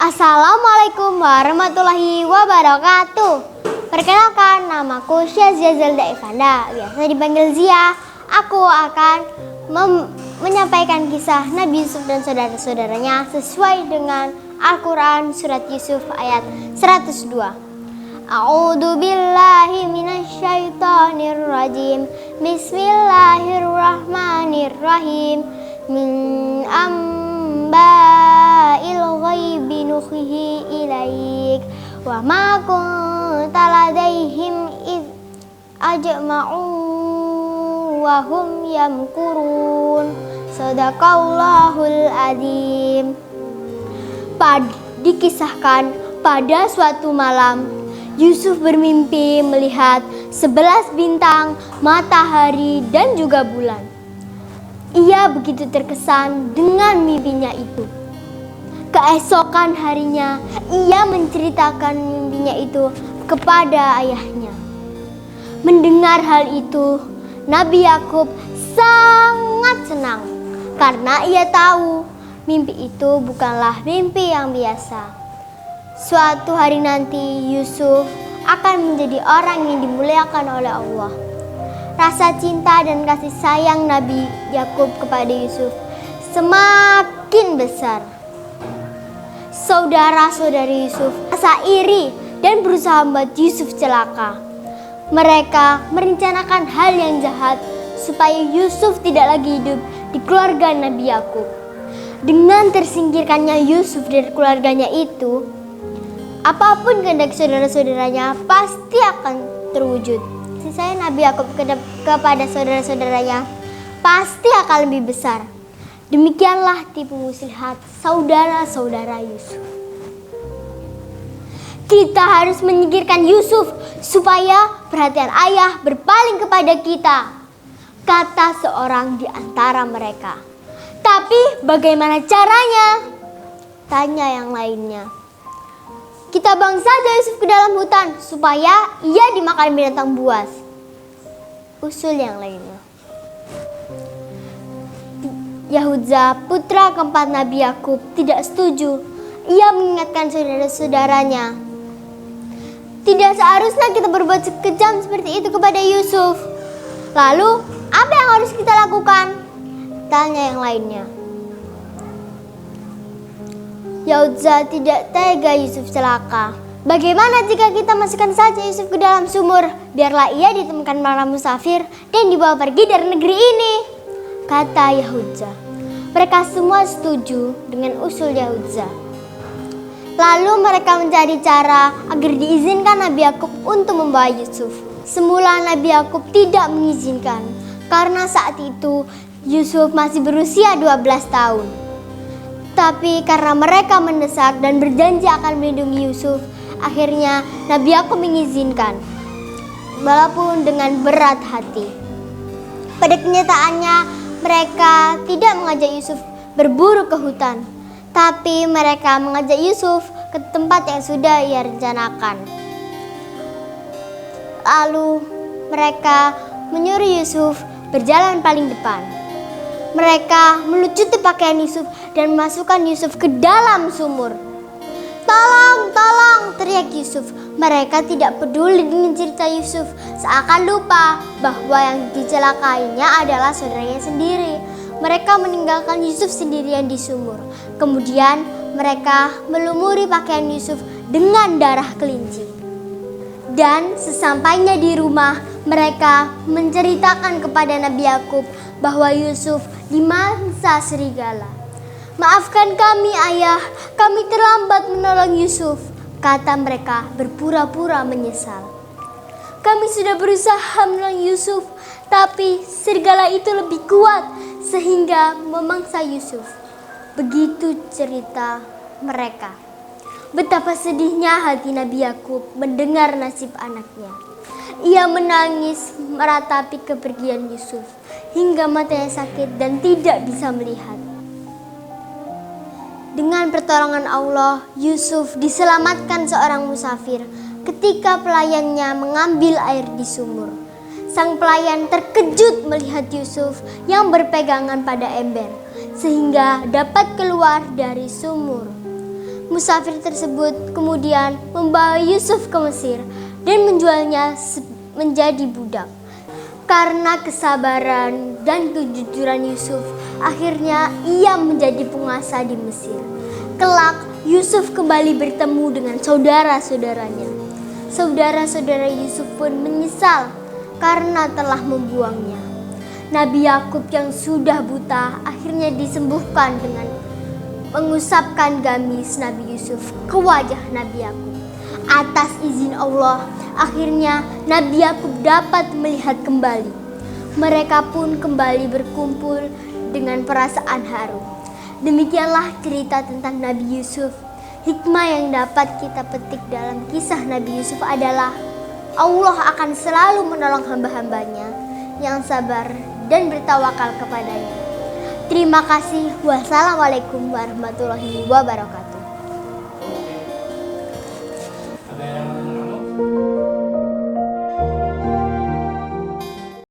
Assalamualaikum warahmatullahi wabarakatuh. Perkenalkan, namaku Syazia Zelda Ivanda, biasa dipanggil Zia. Aku akan menyampaikan kisah Nabi Yusuf dan saudara-saudaranya sesuai dengan Al-Quran surat Yusuf ayat 102. A'udzu billahi minasyaitonir rajim. Bismillahirrahmanirrahim. Min amba'il ghaibi nuhihi ilaik wa ma kunta ladaihim id ajma'u wa hum yamkurun. Shadaqallahul adzim. Dikisahkan pada suatu malam Yusuf bermimpi melihat 11 bintang, matahari dan juga bulan. Ia begitu terkesan dengan mimpinya itu. Keesokan harinya, ia menceritakan mimpinya itu kepada ayahnya. Mendengar hal itu, Nabi Yakub sangat senang karena ia tahu mimpi itu bukanlah mimpi yang biasa. Suatu hari nanti Yusuf akan menjadi orang yang dimuliakan oleh Allah. Rasa cinta dan kasih sayang Nabi Yakub kepada Yusuf semakin besar. Saudara-saudari Yusuf merasa iri dan berusaha membuat Yusuf celaka. Mereka merencanakan hal yang jahat supaya Yusuf tidak lagi hidup di keluarga Nabi Yakub. Dengan tersingkirkannya Yusuf dari keluarganya itu, apapun kehendak saudara-saudaranya pasti akan terwujud. Kasih Nabi Yakub kepada saudara-saudaranya pasti akan lebih besar. Demikianlah tipu muslihat saudara-saudara Yusuf. Kita harus menyingkirkan Yusuf supaya perhatian ayah berpaling kepada kita, kata seorang di antara mereka. Tapi bagaimana caranya? Tanya yang lainnya. Kita buang saja Yusuf ke dalam hutan supaya ia dimakan binatang buas, usul yang lainnya. Yahuza, putra keempat Nabi Yakub, tidak setuju. Ia mengingatkan saudara-saudaranya, tidak seharusnya kita berbuat sekejam seperti itu kepada Yusuf. Lalu, apa yang harus kita lakukan? Tanya yang lainnya. Yahuza tidak tega Yusuf celaka. Bagaimana jika kita masukkan saja Yusuf ke dalam sumur? Biarlah ia ditemukan para musafir dan dibawa pergi dari negeri ini, kata Yahuza. Mereka semua setuju dengan usul Yahuza. Lalu mereka mencari cara agar diizinkan Nabi Yakub untuk membawa Yusuf. Semula Nabi Yakub tidak mengizinkan karena saat itu Yusuf masih berusia 12 tahun. Tapi karena mereka mendesak dan berjanji akan melindungi Yusuf, akhirnya Nabi Yakub mengizinkan, walaupun dengan berat hati. Pada kenyataannya, mereka tidak mengajak Yusuf berburu ke hutan, tapi mereka mengajak Yusuf ke tempat yang sudah ia rencanakan. Lalu mereka menyuruh Yusuf berjalan paling depan. Mereka melucuti pakaian Yusuf dan memasukkan Yusuf ke dalam sumur. Tolong, tolong, teriak Yusuf. Mereka tidak peduli dengan cerita Yusuf, seakan lupa bahwa yang dicelakainya adalah saudaranya sendiri. Mereka meninggalkan Yusuf sendirian di sumur. Kemudian mereka melumuri pakaian Yusuf dengan darah kelinci. Dan sesampainya di rumah, mereka menceritakan kepada Nabi Yakub bahwa Yusuf dimangsa serigala. Maafkan kami ayah, kami terlambat menolong Yusuf, kata mereka berpura-pura menyesal. Kami sudah berusaha menolong Yusuf, tapi serigala itu lebih kuat sehingga memangsa Yusuf. Begitu cerita mereka. Betapa sedihnya hati Nabi Yakub mendengar nasib anaknya. Ia menangis meratapi kepergian Yusuf hingga matanya sakit dan tidak bisa melihat. Dengan pertolongan Allah, Yusuf diselamatkan seorang musafir ketika pelayannya mengambil air di sumur. Sang pelayan terkejut melihat Yusuf yang berpegangan pada ember, sehingga dapat keluar dari sumur. Musafir tersebut kemudian membawa Yusuf ke Mesir dan menjualnya menjadi budak. Karena kesabaran dan kejujuran Yusuf, akhirnya ia menjadi penguasa di Mesir. Kelak, Yusuf kembali bertemu dengan saudara-saudaranya. Saudara-saudara Yusuf pun menyesal karena telah membuangnya. Nabi Yakub yang sudah buta akhirnya disembuhkan dengan mengusapkan gamis Nabi Yusuf ke wajah Nabi Yakub. Atas izin Allah, akhirnya Nabi Yakub dapat melihat kembali. Mereka pun kembali berkumpul dengan perasaan haru. Demikianlah cerita tentang Nabi Yusuf. Hikmah yang dapat kita petik dalam kisah Nabi Yusuf adalah Allah akan selalu menolong hamba-hambanya yang sabar dan bertawakal kepadanya. Terima kasih. Wassalamualaikum warahmatullahi wabarakatuh.